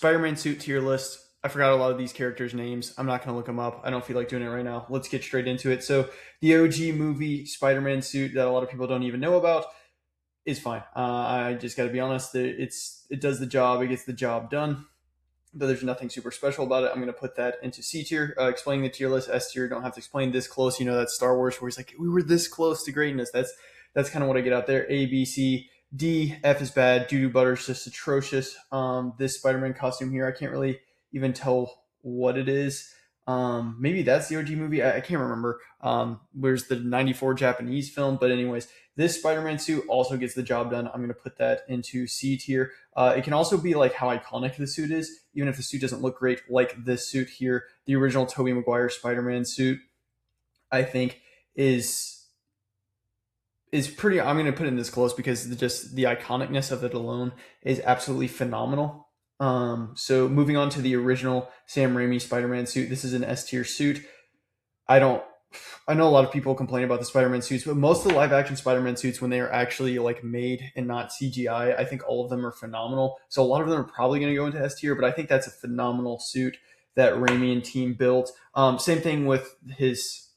Spider-Man suit tier list. I forgot a lot of these characters' names. I'm not going to look them up. I don't feel like doing it right now. Let's get straight into it. So, the OG movie Spider-Man suit that a lot of people don't even know about is fine. I just got to be honest. It does the job. It gets the job done. But there's nothing super special about it. I'm going to put that into C tier. Explaining the tier list, S tier. Don't have to explain this close. You know that's Star Wars where he's like, we were this close to greatness. That's kind of what I get out there. A, B, C, D. F is bad. Doo doo butter's just atrocious. This Spider-Man costume here, I can't really even tell what it is. Maybe that's the OG movie. I can't remember. Where's the '94 Japanese film? But anyways, this Spider-Man suit also gets the job done. I'm going to put that into C tier. It can also be like how iconic the suit is, even if the suit doesn't look great, like this suit here. The original Tobey Maguire Spider-Man suit, I think, is pretty. I'm going to put it in this close because just the iconicness of it alone is absolutely phenomenal. So moving on to the original Sam Raimi Spider-Man suit, this is an S tier suit. I don't. I know a lot of people complain about the Spider-Man suits, but most of the live-action Spider-Man suits, when they are actually like made and not CGI, I think all of them are phenomenal. So a lot of them are probably going to go into S tier, but I think that's a phenomenal suit that Raimi and team built. Same thing with his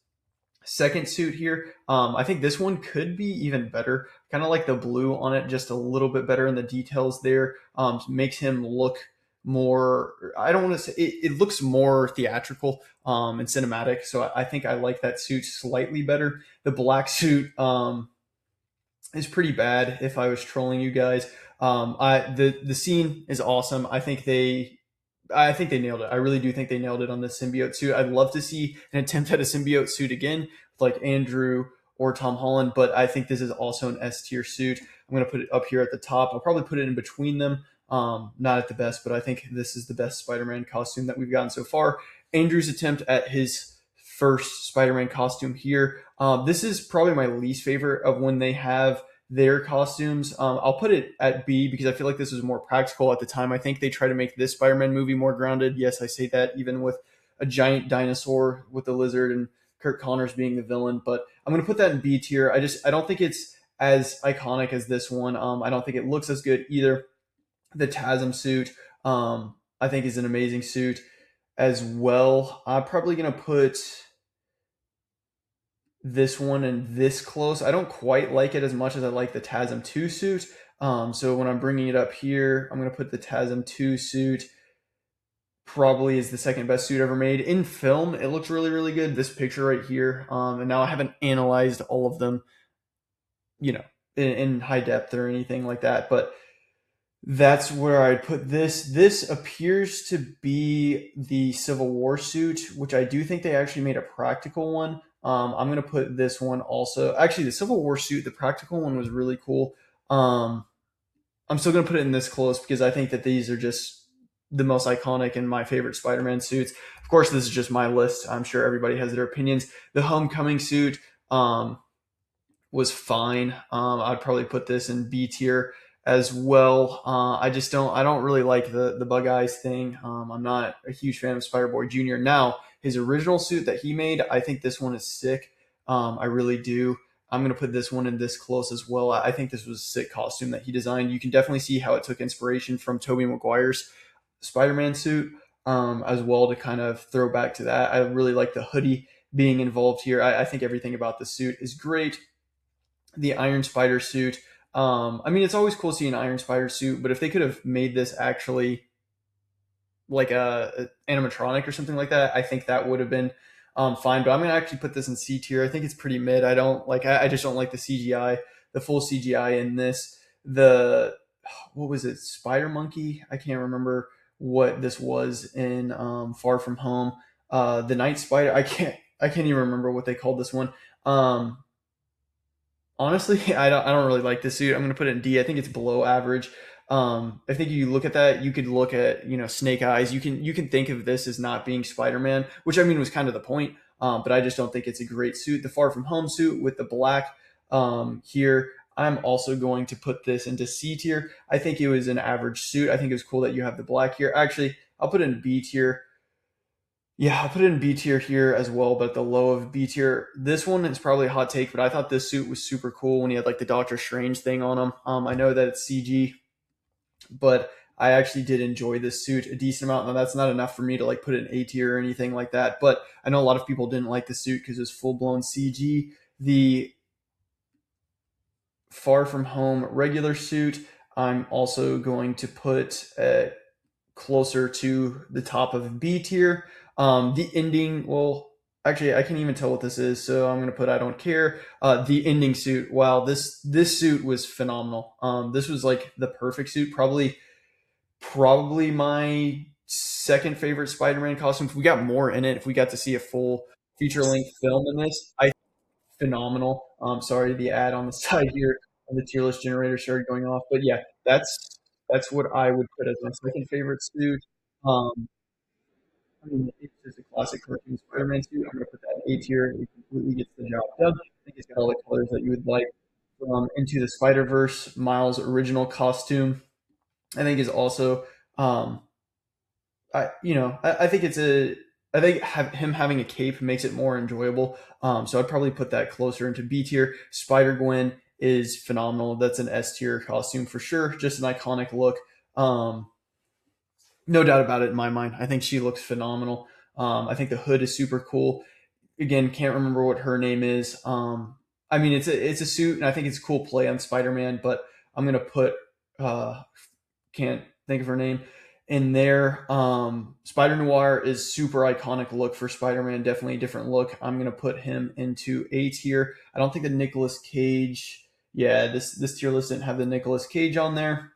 second suit here. I think this one could be even better. Kind of like the blue on it, just a little bit better in the details there. Makes him look more, I don't want to say it looks more theatrical and cinematic. So I think I like that suit slightly better. The black suit is pretty bad if I was trolling you guys. The scene is awesome. I think they nailed it. I really do think they nailed it on the symbiote suit. I'd love to see an attempt at a symbiote suit again, with like Andrew or Tom Holland, but I think this is also an S tier suit. I'm going to put it up here at the top. I'll probably put it in between them. Not at the best, but I think this is the best Spider-Man costume that we've gotten so far. Andrew's attempt at his first Spider-Man costume here. This is probably my least favorite of when they have their costumes. I'll put it at B because I feel like this was more practical at the time. I think they try to make this Spider-Man movie more grounded. Yes, I say that even with a giant dinosaur with the lizard and Kirk Connors being the villain, but I'm going to put that in B tier. I don't think it's as iconic as this one. I don't think it looks as good either. The TASM suit, I think, is an amazing suit as well. I'm probably going to put this one and this close. I don't quite like it as much as I like the TASM 2 suit. So when I'm bringing it up here, I'm going to put the TASM 2 suit probably is the second best suit ever made. In film, it looks really, really good. This picture right here. And now I haven't analyzed all of them, in high depth or anything like that. But that's where I'd put this. This appears to be the Civil War suit, which I do think they actually made a practical one. I'm going to put this one also. Actually, the Civil War suit, the practical one was really cool. I'm still going to put it in this close because I think that these are just the most iconic and my favorite Spider-Man suits. Of course, this is just my list. I'm sure everybody has their opinions. The Homecoming suit was fine. I'd probably put this in B tier as well. I don't really like the bug eyes thing. I'm not a huge fan of Spider-Boy Jr. Now, his original suit that he made, I think this one is sick. I really do. I'm going to put this one in this close as well. I think this was a sick costume that he designed. You can definitely see how it took inspiration from Tobey Maguire's Spider-Man suit as well to kind of throw back to that. I really like the hoodie being involved here. I think everything about the suit is great. The Iron Spider suit. It's always cool seeing an Iron Spider suit, but if they could have made this actually like a animatronic or something like that, I think that would have been fine. But I'm gonna actually put this in C tier. I think it's pretty mid. I just don't like the CGI, the full CGI in this. What was it? Spider Monkey? I can't remember what this was in Far From Home. The Night Spider. I can't even remember what they called this one. Honestly, I don't really like this suit. I'm going to put it in D. I think it's below average. I think you look at that, you could look at Snake Eyes. You can think of this as not being Spider-Man, which was kind of the point. But I just don't think it's a great suit. The Far From Home suit with the black here, I'm also going to put this into C tier. I think it was an average suit. I think it was cool that you have the black here. Actually, I'll put it in B tier. Yeah, I'll put it in B tier here as well, but the low of B tier. This one is probably a hot take, but I thought this suit was super cool when he had like the Doctor Strange thing on him. I know that it's CG, but I actually did enjoy this suit a decent amount. Now that's not enough for me to like put it in A tier or anything like that, but I know a lot of people didn't like the suit because it's full blown CG. The Far From Home regular suit, I'm also going to put closer to the top of B tier. The ending, well, actually, I can't even tell what this is, so I'm gonna put I don't care. The ending suit, wow, this suit was phenomenal. This was like the perfect suit, probably my second favorite Spider-Man costume. If we got more in it, if we got to see a full feature length film in this, I phenomenal. Sorry, the ad on the side here of the tier list generator started going off, but yeah, that's what I would put as my second favorite suit. Um, I mean, it's just a classic cartoon Spider-Man suit. I'm going to put that in A tier. It completely gets the job done. I think it's got all the colors that you would like. Into the Spider-Verse, Miles' original costume, I think is also um, I think him having a cape makes it more enjoyable. So I'd probably put that closer into B tier. Spider-Gwen is phenomenal. That's an S tier costume for sure. Just an iconic look. No doubt about it in my mind. I think she looks phenomenal. I think the hood is super cool. Again, can't remember what her name is. I mean, it's a suit, and I think it's a cool play on Spider-Man. But I'm gonna put can't think of her name in there. Spider-Noir is super iconic look for Spider-Man, definitely a different look. I'm gonna put him into A tier. I don't think the Nicolas Cage. Yeah, this tier list didn't have the Nicolas Cage on there.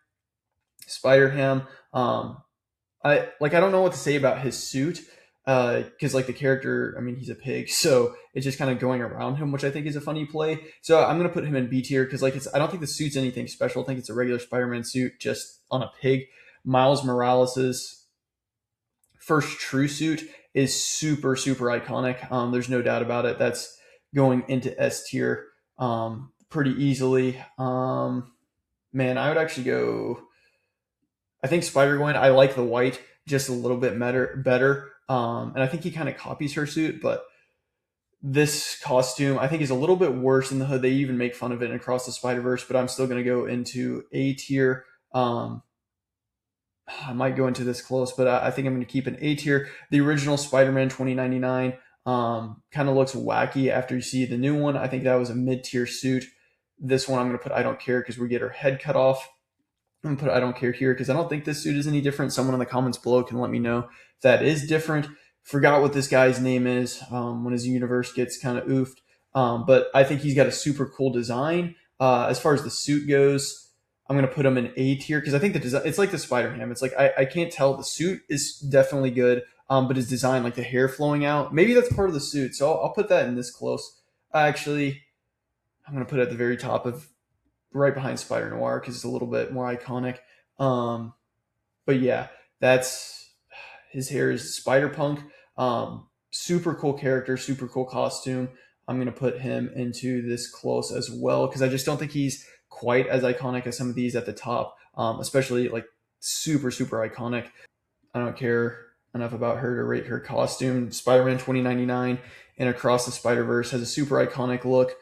Spider-Ham. I don't know what to say about his suit because like the character, I mean, he's a pig, so it's just kind of going around him, which I think is a funny play. So I'm gonna put him in B tier because like I don't think the suit's anything special. I think it's a regular Spider-Man suit just on a pig. Miles Morales's first true suit is super iconic. There's no doubt about it. That's going into S tier pretty easily. Man, I would actually go. I think Spider-Gwen, I like the white just a little bit better. And I think he kind of copies her suit, but this costume I think is a little bit worse than the hood. They even make fun of it in Across the Spider-Verse, but I'm still going to go into A tier. I might go into this close, but I think I'm going to keep an A tier. The original Spider-Man 2099 kind of looks wacky after you see the new one. I think that was a mid-tier suit. This one I'm going to put I don't care because we get her head cut off. I'm gonna put I don't care here because I don't think this suit is any different. Someone in the comments below can let me know if that is different. Forgot what this guy's name is when his universe gets kind of oofed. But I think he's got a super cool design. As far as the suit goes, I'm gonna put him in A tier because I think the design it's like the Spider-Ham. It's like I can't tell. The suit is definitely good, but his design, like the hair flowing out, maybe that's part of the suit. So I'll put that in this close. Actually, I'm gonna put it at the very top of right behind Spider-Noir because it's a little bit more iconic. But yeah, that's his hair is Spider-Punk. Super cool character, super cool costume. I'm gonna put him into this close as well because I just don't think he's quite as iconic as some of these at the top, especially like super iconic. I don't care enough about her to rate her costume. Spider-Man 2099 and Across the Spider-Verse has a super iconic look.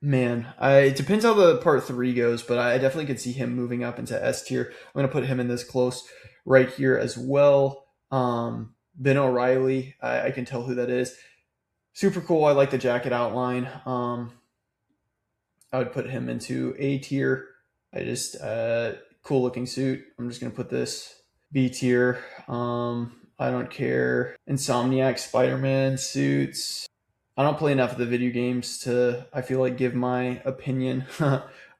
Man, it depends how the part 3 goes, but I definitely could see him moving up into S tier. I'm going to put him in this close right here as well. Ben O'Reilly, I can tell who that is. Super cool. I like the jacket outline. I would put him into A tier. Cool looking suit. I'm just going to put this B tier. I don't care. Insomniac Spider-Man suits. I don't play enough of the video games to, I feel like, give my opinion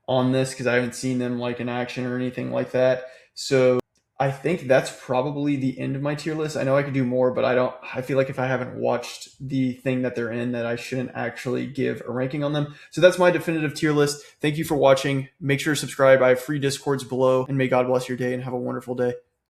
on this because I haven't seen them like in action or anything like that. So I think that's probably the end of my tier list. I know I could do more, but I feel like if I haven't watched the thing that they're in, that I shouldn't actually give a ranking on them. So that's my definitive tier list. Thank you for watching. Make sure to subscribe. I have free Discords below, and may God bless your day and have a wonderful day.